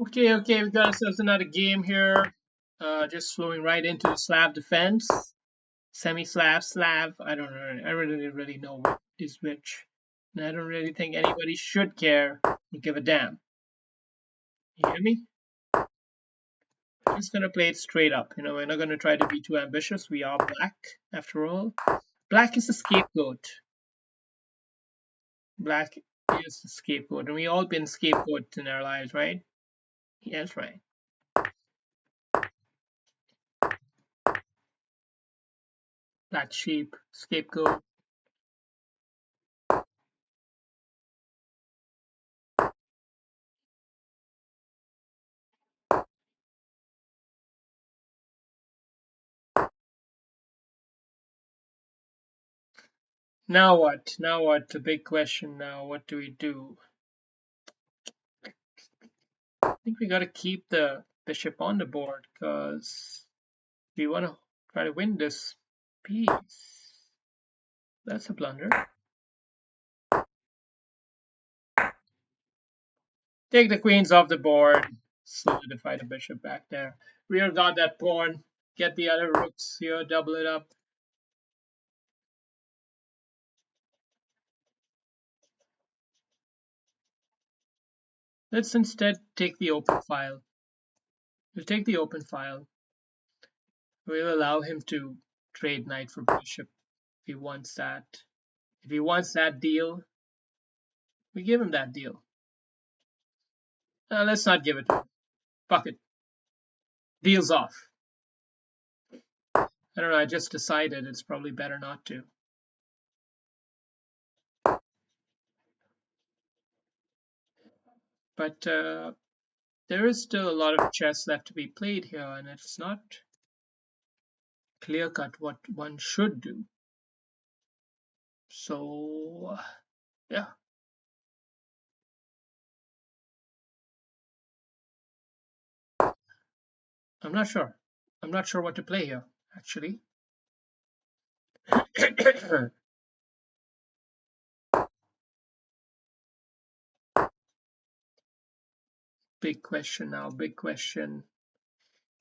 Okay, we got ourselves another game here. Just flowing right into the Slav defense. Semi-Slav, Slav. I don't know. I really know what is which. And I don't really think anybody should care or give a damn. You hear me? I'm just gonna play it straight up. We're not gonna try to be too ambitious. We are black, after all. Black is the scapegoat. Black is the scapegoat. And we all been scapegoats in our lives, right? Yes, right. Black sheep, scapegoat. Now what? Now what? The big question now. What do we do? I think we got to keep the bishop on the board because we want to try to win this piece. That's a blunder. Take the queens off the board. Solidify the bishop back there. Rear guard that pawn. Get the other rooks here. Double it up. Let's instead take the open file. We'll take the open file. We'll allow him to trade knight for bishop if he wants that. If he wants that deal, we give him that deal. Let's not give it to him. Fuck it. Deal's off. I don't know, I just decided it's probably better not to. But there is still a lot of chess left to be played here, and it's not clear cut what one should do. So, yeah. I'm not sure. I'm not sure what to play here, actually. Big question now, big question.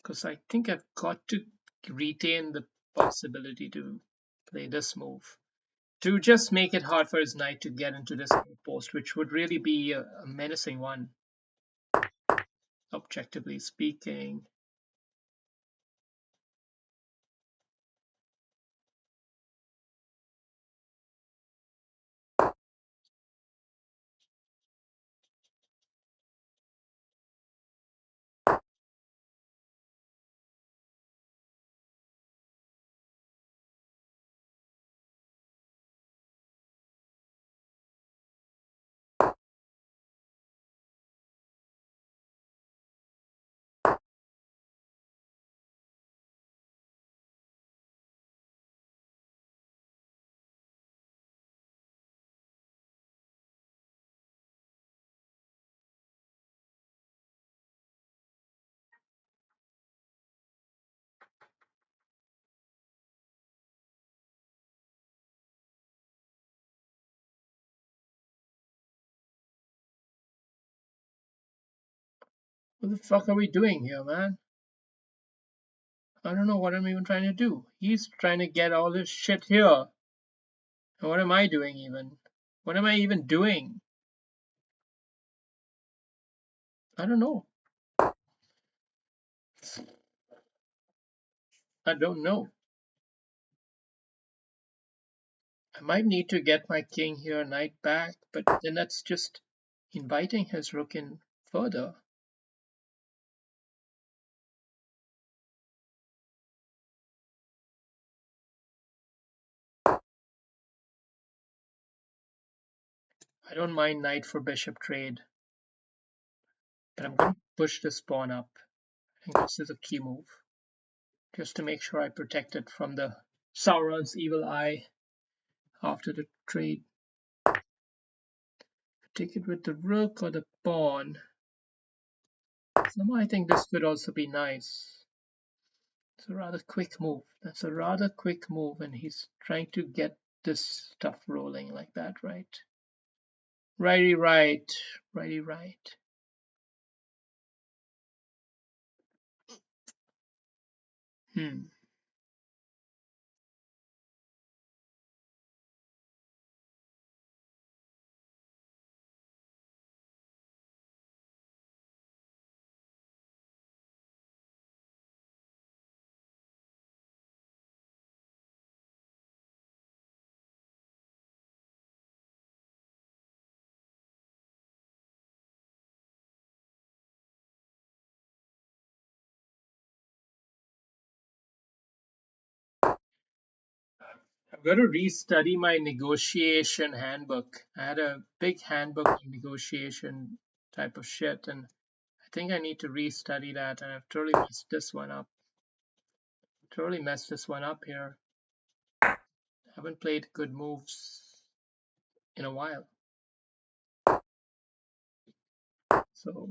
Because I think I've got to retain the possibility to play this move to just make it hard for his knight to get into this post, which would really be a menacing one, objectively speaking. What the fuck are we doing here, man? I don't know what I'm even trying to do. He's trying to get all this shit here. And what am I doing even? What am I even doing? I don't know. I don't know. I might need to get my king here, knight back, but then that's just inviting his rook in further. I don't mind knight for bishop trade, but I'm going to push this pawn up. I think this is a key move, just to make sure I protect it from the Sauron's evil eye after the trade. Take it with the rook or the pawn. Somehow I think this could also be nice. It's a rather quick move. That's a rather quick move, and he's trying to get this stuff rolling like that, right? Righty right, righty right. Hmm. I've got to restudy my negotiation handbook. I had a big handbook on negotiation type of shit, and I think I need to restudy that. And I've totally messed this one up. Totally messed this one up here. Haven't played good moves in a while. So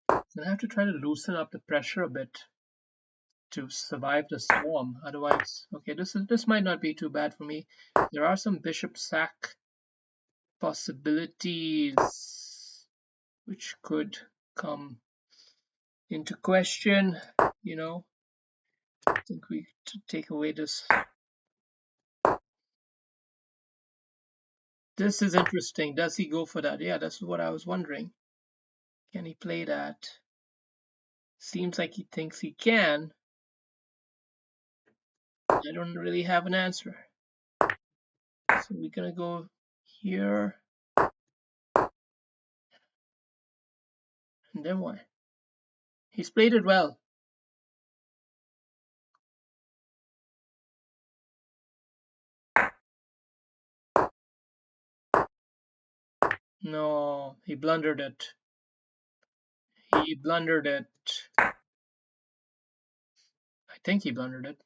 I'm gonna have to try to loosen up the pressure a bit to survive the storm. Otherwise, okay, this might not be too bad for me. There are some bishop sack possibilities which could come into question. You know, I think we take away this. This is interesting. Does he go for that? Yeah, that's what I was wondering. Can he play that? Seems like he thinks he can. I don't really have an answer. So we're gonna go here. And then what? He's played it well. No, he blundered it. He blundered it. I think he blundered it.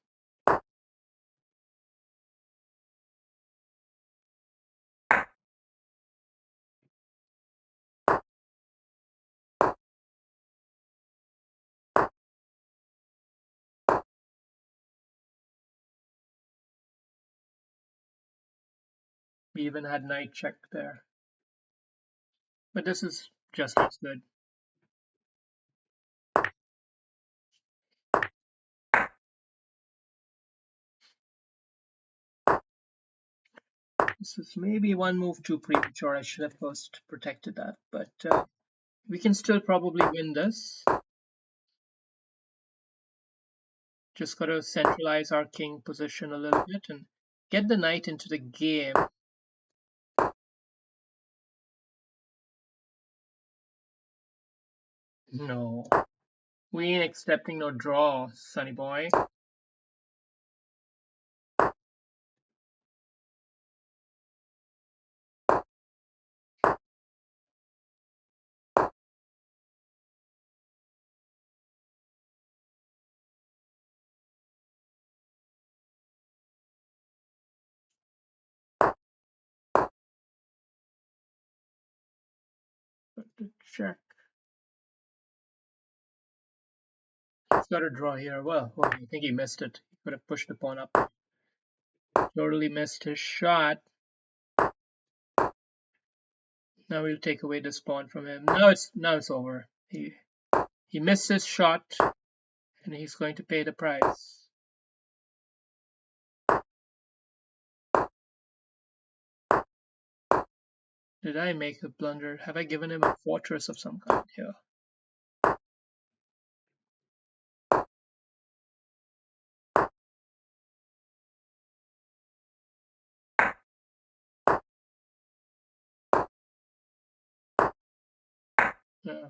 We even had knight check there. But this is just as good. This is maybe one move too premature. I should have first protected that. But we can still probably win this. Just got to centralize our king position a little bit and get the knight into the game. No. We ain't accepting no draw, sonny boy. Check. He's got a draw here. Well, I think he missed it. He could have pushed the pawn up. Totally missed his shot. Now we'll take away this pawn from him. Now it's over. He missed his shot, and he's going to pay the price. Did I make a blunder? Have I given him a fortress of some kind here? Yeah.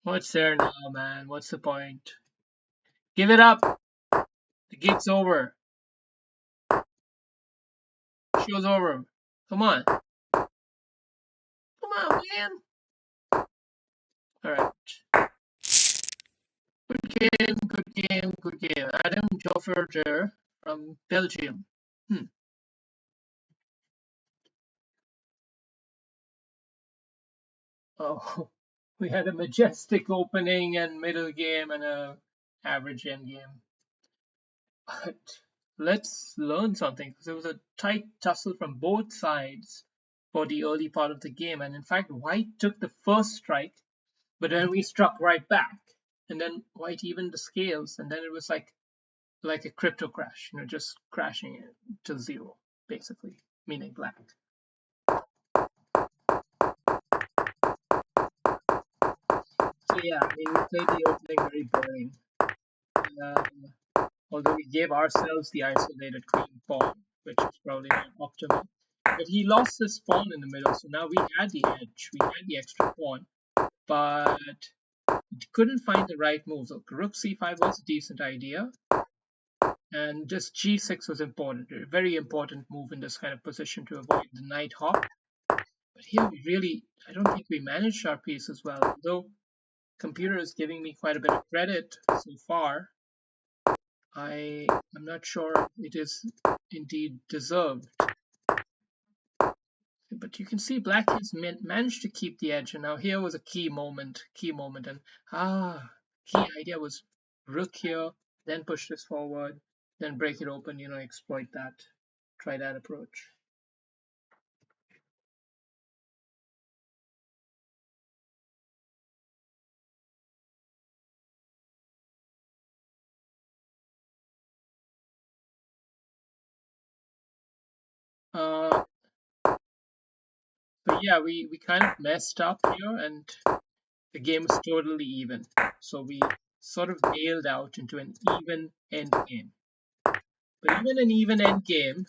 What's there now, man? What's the point? Give it up. The game's over. Show's over. Come on. Come on, man. All right. Good game, good game, good game. Adam Jofferter from Belgium. Oh, we had a majestic opening and middle game and a average end game. But let's learn something because it was a tight tussle from both sides for the early part of the game. And in fact, White took the first strike But then we struck right back, and then white evened the scales, and then it was like a crypto crash, just crashing it to zero, basically, meaning black. So yeah, I mean, we played the opening very boring. Although we gave ourselves the isolated queen pawn, which is probably not optimal. But he lost his pawn in the middle, so now we had the edge, we had the extra pawn, but couldn't find the right move. So rook c5 was a decent idea, and just g6 was important, a very important move in this kind of position to avoid the knight hop. But here we really, I don't think we managed our piece as well, although computer is giving me quite a bit of credit so far. I'm not sure it is indeed deserved. But you can see black has managed to keep the edge, and now here was a key moment, and key idea was rook here, then push this forward, then break it open, exploit that, try that approach. But yeah, we kind of messed up here, and the game was totally even. So we sort of bailed out into an even end game. But even an even end game,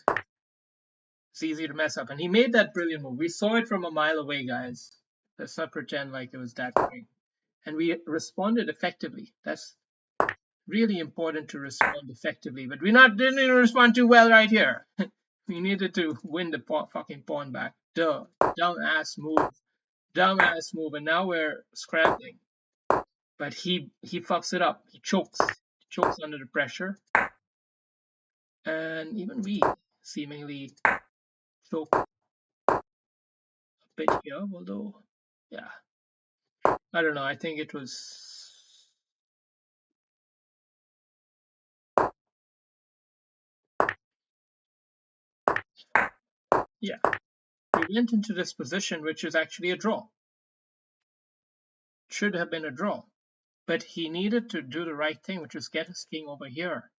it's easy to mess up. And he made that brilliant move. We saw it from a mile away, guys. Let's not pretend like it was that great. And we responded effectively. That's really important, to respond effectively. But we didn't respond too well right here. We needed to win the fucking pawn back. Duh. Dumbass move. And now we're scrambling. But he fucks it up. He chokes. Under the pressure. And even we seemingly choke a bit here, although, yeah. I don't know. I think it was. Yeah. We went into this position, which is actually a draw. Should have been a draw. But he needed to do the right thing, which was get his king over here.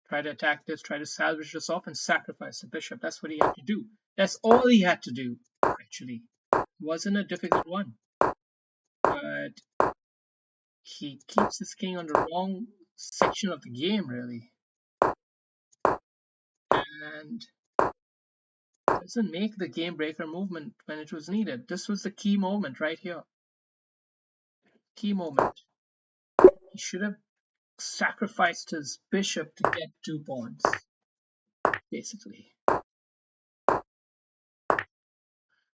Try to attack this, try to salvage this off, and sacrifice the bishop. That's what he had to do. That's all he had to do, actually. It wasn't a difficult one. But he keeps his king on the wrong section of the game, really. And doesn't make the game breaker movement when it was needed. This was the key moment right here. Key moment. He should have sacrificed his bishop to get 2 pawns, basically.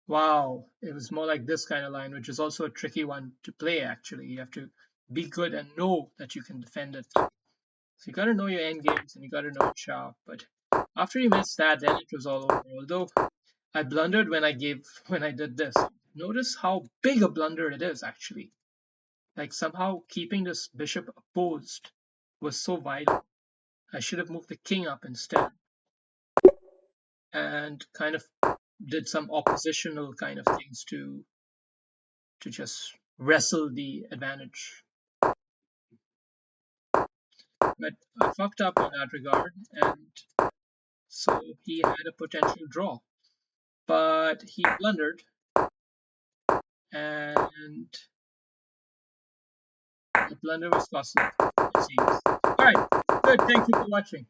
Wow, it was more like this kind of line, which is also a tricky one to play, actually. You have to be good and know that you can defend it. So you got to know your end games, and you got to know it sharp. But after he missed that, then it was all over. Although I blundered when I did this. Notice how big a blunder it is, actually. Like, somehow keeping this bishop opposed was so vital. I should have moved the king up instead, and kind of did some oppositional kind of things to just wrestle the advantage. But I fucked up in that regard, and so he had a potential draw. But he blundered, and the blunder was costly, it seems. Alright, good, thank you for watching.